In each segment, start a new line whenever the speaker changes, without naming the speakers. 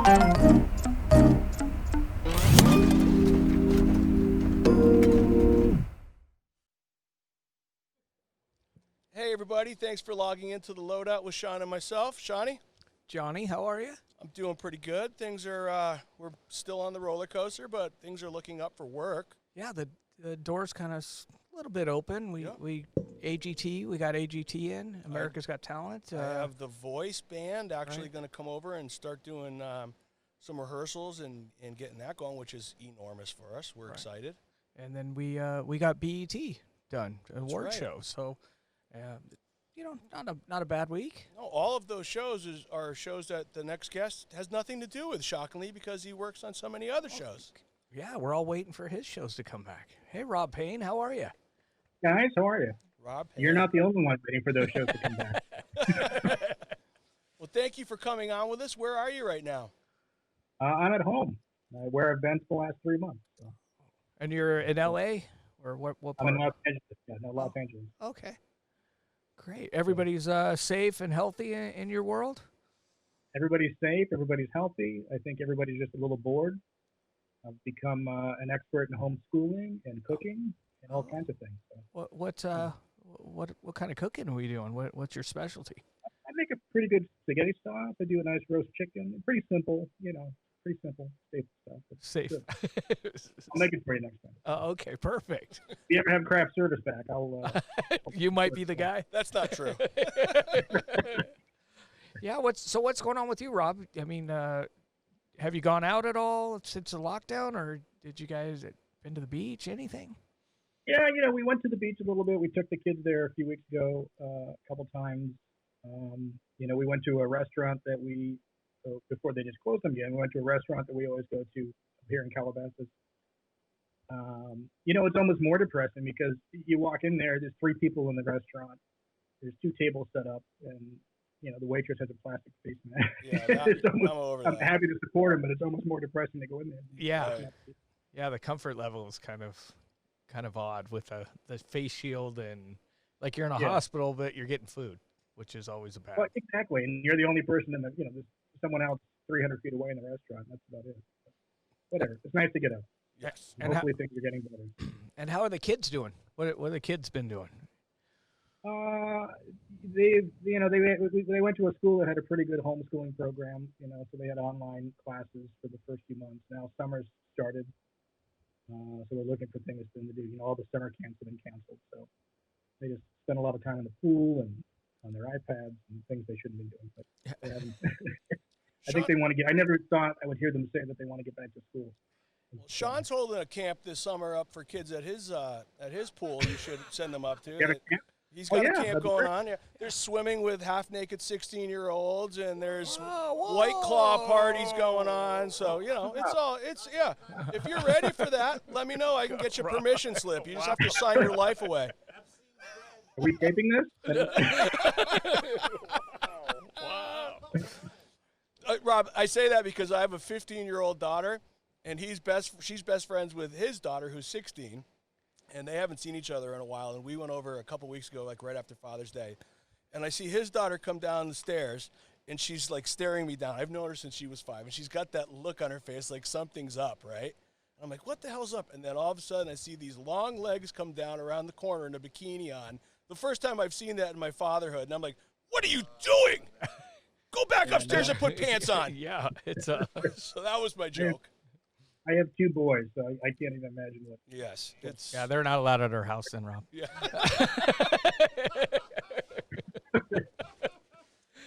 Hey everybody, thanks for logging into the loadout with Sean and myself. Shawnee?
Johnny, how are you?
I'm doing pretty good. Things are, we're still on the roller coaster, but things are looking up for work.
Yeah, the door's kind of a little bit open. We AGT, we got AGT in. America's Got Talent.
I have the Voice band actually
Right.
going to come over and start doing some rehearsals and getting that going, which is enormous for us. We're excited.
And then we got BET done, an award
right.
show. So, not a bad week.
No, all of those shows are shows that the next guest has nothing to do with, shockingly, because he works on so many other shows.
Yeah, we're all waiting for his shows to come back. Hey, Rob Payne, how are you?
Guys, how are you?
Rob,
You're not the only one waiting for those shows to come back.
Well, thank you for coming on with us. Where are you right now?
I'm at home. I wear events the last 3 months. So.
And you're in LA or what
I'm
part?
in Los Angeles. Yeah, no, Los Angeles.
Okay. Great. Everybody's safe and healthy in your world?
Everybody's safe. Everybody's healthy. I think everybody's just a little bored. I've become an expert in homeschooling and cooking and all kinds of things. So.
What kind of cooking are we doing? What's your specialty?
I make a pretty good spaghetti sauce. I do a nice roast chicken. Pretty simple, pretty simple, safe stuff. It's
Safe.
good. I'll make it for you next time.
Okay, perfect.
If you ever have craft service back, I'll
You might be the guy.
That's not true.
Yeah. What's going on with you, Rob? I mean, have you gone out at all since the lockdown, or did you guys been to the beach? Anything?
Yeah, we went to the beach a little bit. We took the kids there a few weeks ago, a couple times. We went to a restaurant that before they just closed them again, we went to a restaurant that we always go to here in Calabasas. It's almost more depressing because you walk in there's 3 people in the restaurant. There's 2 tables set up, and the waitress has a plastic face mask.
Yeah,
I'm happy to support him, but it's almost more depressing to go in there.
Yeah.
Right.
Yeah. The comfort level is kind of odd with the face shield and like you're in a hospital, but you're getting food, which is always a bad.
Well, exactly, and you're the only person in the there's someone else 300 feet away in the restaurant. That's about it. But whatever. It's nice to get out.
Yes.
And
hopefully things are getting better.
And how are the kids doing? What have the kids been doing?
They went to a school that had a pretty good homeschooling program, so they had online classes for the first few months. Now summer's started, so we're looking for things for them to do. All the summer camps have been canceled, so they just spend a lot of time in the pool and on their iPads and things they shouldn't be doing. But they haven't. I think they want to get. I never thought I would hear them say that they want to get back to school.
Well, Sean's holding a camp this summer up for kids at his pool. You should send them up to.
You have a camp?
He's got a camp
that'd be
going
great.
on. Yeah. There's swimming with half-naked 16-year-olds, and there's White Claw parties going on. So, yeah. If you're ready for that, let me know. I can get you a permission slip. You just have to sign your life away.
Are we taping this?
Wow. Rob, I say that because I have a 15-year-old daughter, and she's best friends with his daughter, who's 16. And they haven't seen each other in a while. And we went over a couple weeks ago, like right after Father's Day. And I see his daughter come down the stairs, and she's like staring me down. I've known her since she was 5. And she's got that look on her face like something's up, right? And I'm like, what the hell's up? And then all of a sudden I see these long legs come down around the corner and a bikini on. The first time I've seen that in my fatherhood. And I'm like, what are you doing? Go back upstairs and put pants on.
Yeah, it's
So that was my joke.
I have 2 boys, so I can't even imagine what.
Yes.
yeah. They're not allowed at our house, then, Rob.
Yeah.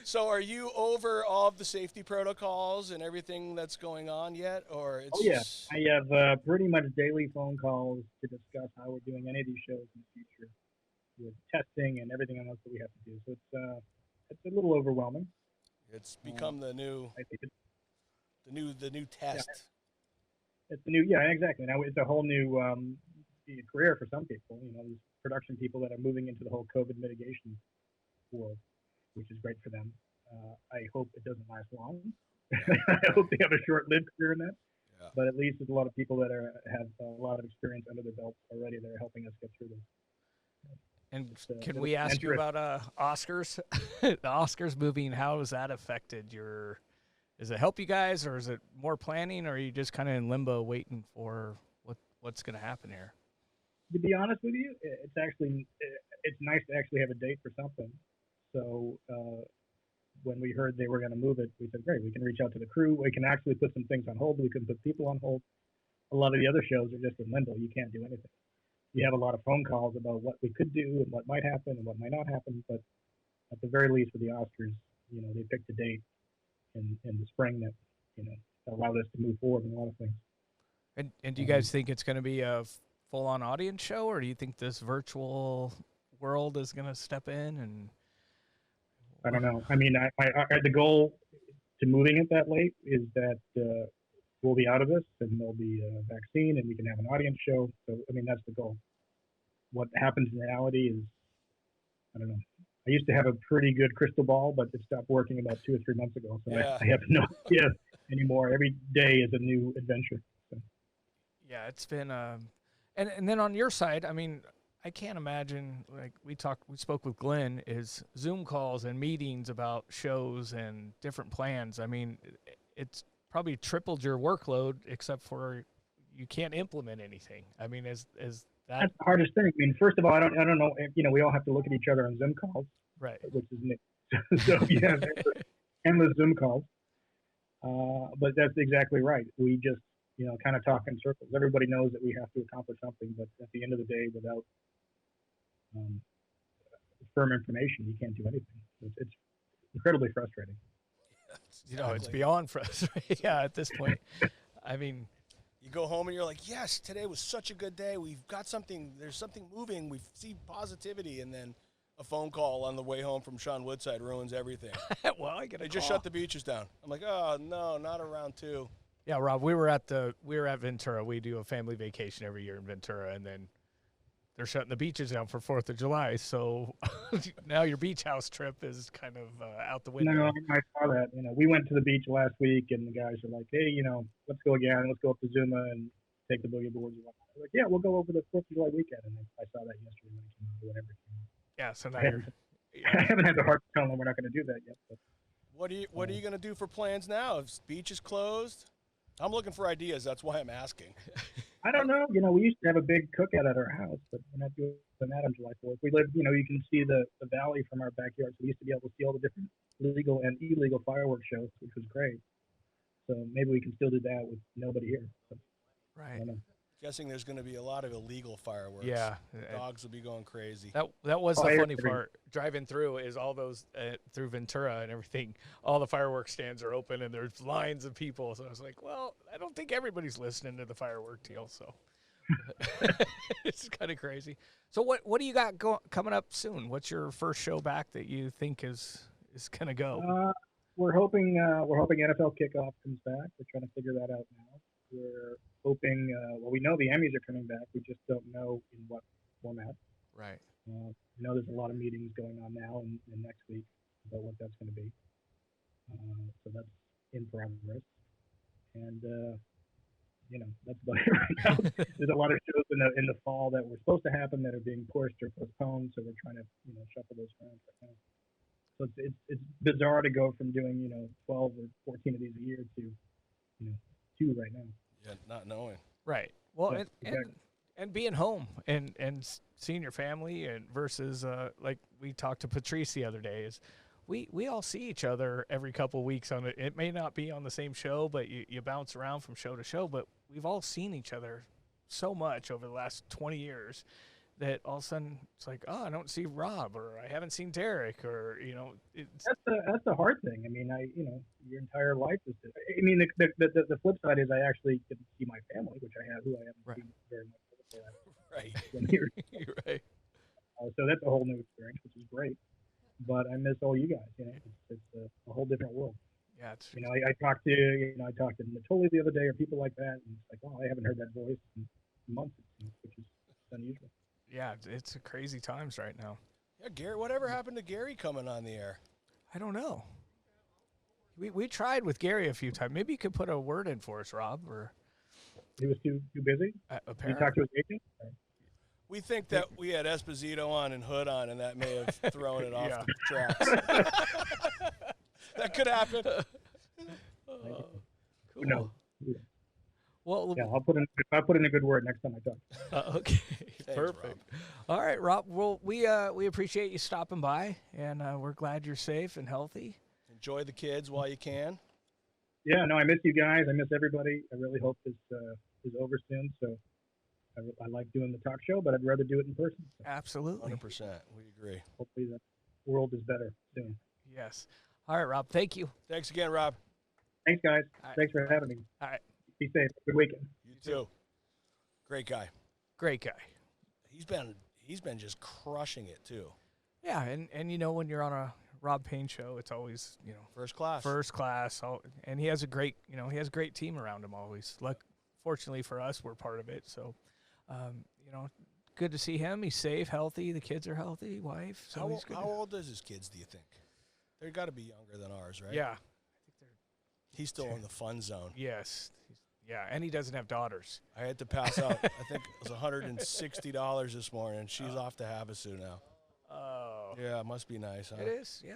So are you over all of the safety protocols and everything that's going on yet? Or it's just...
I have pretty much daily phone calls to discuss how we're doing any of these shows in the future with testing and everything else that we have to do. So it's a little overwhelming.
It's become the new
I think
the new test.
Yeah. It's a new, exactly. Now it's a whole new career for some people. These production people that are moving into the whole COVID mitigation world, which is great for them. I hope it doesn't last long. I hope they have a short-lived career in that. Yeah. But at least there's a lot of people that have a lot of experience under their belts already that are helping us get through this.
And can we ask you about Oscars? The Oscars movie, and how has that affected your Does it help you guys, or is it more planning, or are you just kind of in limbo waiting for what's going to happen here?
To be honest with you, it's nice to actually have a date for something. So when we heard they were going to move it, we said, great, we can reach out to the crew. We can actually put some things on hold. We can put people on hold. A lot of the other shows are just in limbo. You can't do anything. You have a lot of phone calls about what we could do and what might happen and what might not happen. But at the very least, with the Oscars, they picked a date in the spring that allowed us to move forward in a lot of things.
And do you guys think it's going to be a full-on audience show, or do you think this virtual world is going to step in? And
I don't know. I mean, the goal to moving it that late is that we'll be out of this and there'll be a vaccine and we can have an audience show. So, I mean, that's the goal. What happens in reality is, I don't know. I used to have a pretty good crystal ball, but it stopped working about 2 or 3 months ago. So I have no idea anymore. Every day is a new adventure. So.
Yeah, it's been, and then on your side, I mean, I can't imagine, like we spoke with Glenn, is Zoom calls and meetings about shows and different plans. I mean, it's probably tripled your workload, except for you can't implement anything. I mean, is that?
That's the hardest thing. I mean, first of all, I don't know. We all have to look at each other on Zoom calls,
right?
Which is new. So you have endless Zoom calls. But that's exactly right. We just kind of talk in circles. Everybody knows that we have to accomplish something, but at the end of the day, without firm information, you can't do anything. It's incredibly frustrating.
It's beyond frustrating. Yeah, at this point, I mean,
you go home and you're like, yes, today was such a good day. We've got something. There's something moving. We see positivity, and then a phone call on the way home from Sean Woodside ruins everything.
Well, they
just shut the beaches down. I'm like, oh no, not around 2.
Yeah, Rob, we were at Ventura. We do a family vacation every year in Ventura, and then they're shutting the beaches down for 4th of July. So now your beach house trip is kind of out the window.
No, I saw that. We went to the beach last week, and the guys are like, hey, let's go again. Let's go up to Zuma and take the boogie boards. I'm like, yeah, we'll go over the 4th of July weekend. And I saw that yesterday when it came out or whatever.
Yeah, so now
I haven't had the heart to tell them we're not going to do that yet. But,
what are you going to do for plans now? If beach is closed? I'm looking for ideas. That's why I'm asking.
I don't know. We used to have a big cookout at our house, but we're not doing that on July 4th. We live, you can see the valley from our backyard. So we used to be able to see all the different legal and illegal fireworks shows, which was great. So maybe we can still do that with nobody here. But
right.
Guessing there's going to be a lot of illegal fireworks.
Yeah.
Dogs will be going crazy.
That was the funny part. Driving through is all those, through Ventura and everything, all the fireworks stands are open and there's lines of people. So I was like, well, I don't think everybody's listening to the firework deal. So it's kind of crazy. So what do you got coming up soon? What's your first show back that you think is going to go?
We're hoping NFL kickoff comes back. We're trying to figure that out now. We're hoping, we know the Emmys are coming back. We just don't know in what format.
Right.
There's a lot of meetings going on now and next week about what that's going to be. So that's in progress. And, that's about it right now. There's a lot of shows in the fall that were supposed to happen that are being pushed or postponed. So we're trying to, shuffle those around right now. So it's bizarre to go from doing, 12 or 14 of these a year to, 2 right now.
Yeah, not knowing.
Right. Well,
Yeah, exactly.
and being home and seeing your family and versus like we talked to Patrice the other day is we all see each other every couple of weeks on it. It may not be on the same show, but you bounce around from show to show. But we've all seen each other so much over the last 20 years that all of a sudden it's like, oh, I don't see Rob or I haven't seen Derek or
that's the hard thing. I mean, your entire life is. I mean, the flip side is I actually get to see my family, which I haven't seen very much for the last 20 years.
Right.
So that's a whole new experience, which is great. But I miss all you guys. It's a whole different world.
Yeah, it's.
I talked to Natoli the other day or people like that, and it's like, oh, I haven't heard that voice in months, which is unusual.
Yeah, it's crazy times right now.
Yeah, Gary. Whatever happened to Gary coming on the air?
I don't know. We tried with Gary a few times. Maybe you could put a word in for us, Rob. Or
he was too busy.
Apparently,
you talked to his agent.
We think that we had Esposito on and Hood on, and that may have thrown it off the tracks. That could happen.
No.
Well,
Yeah, I'll put in a good word next time I talk.
okay,
Thanks,
perfect. All right, Rob. Well, we appreciate you stopping by, and we're glad you're safe and healthy.
Enjoy the kids while you can.
Yeah, no, I miss you guys. I miss everybody. I really hope this is over soon. So I like doing the talk show, but I'd rather do it in person. So
Absolutely.
100%. We agree.
hopefully the world is better soon.
Yes. All right, Rob. Thank you.
Thanks again, Rob.
Thanks, guys.
All right.
Thanks for having me.
All right.
Be safe. Good weekend.
You too. Great guy.
Great guy.
He's been just crushing it too.
Yeah, and you know when you're on a Rob Paine show, it's always
First class.
First class. And he has a great great team around him always. Fortunately for us, we're part of it. So, good to see him. He's safe, healthy. The kids are healthy. Wife. So he's good.
How old is his kids? Do you think? They've got to be younger than ours, right?
Yeah.
He's still in the fun zone.
Yes. Yeah, and he doesn't have daughters.
I had to pass out. I think it was $160 this morning. She's off to Havasu now.
Oh.
Yeah, it must be nice, huh?
It is, yeah.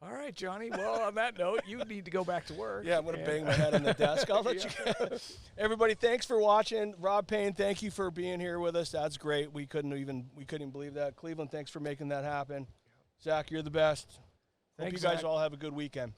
All right, Johnny. Well, on that note, you need to go back to work.
Yeah, I'm going to bang my head on the desk. I'll let you go. Everybody, thanks for watching. Rob Paine, thank you for being here with us. That's great. We couldn't even believe that. Cleveland, thanks for making that happen. Zach, you're the best. Hope
Thanks,
you guys
Zach.
all have a good weekend.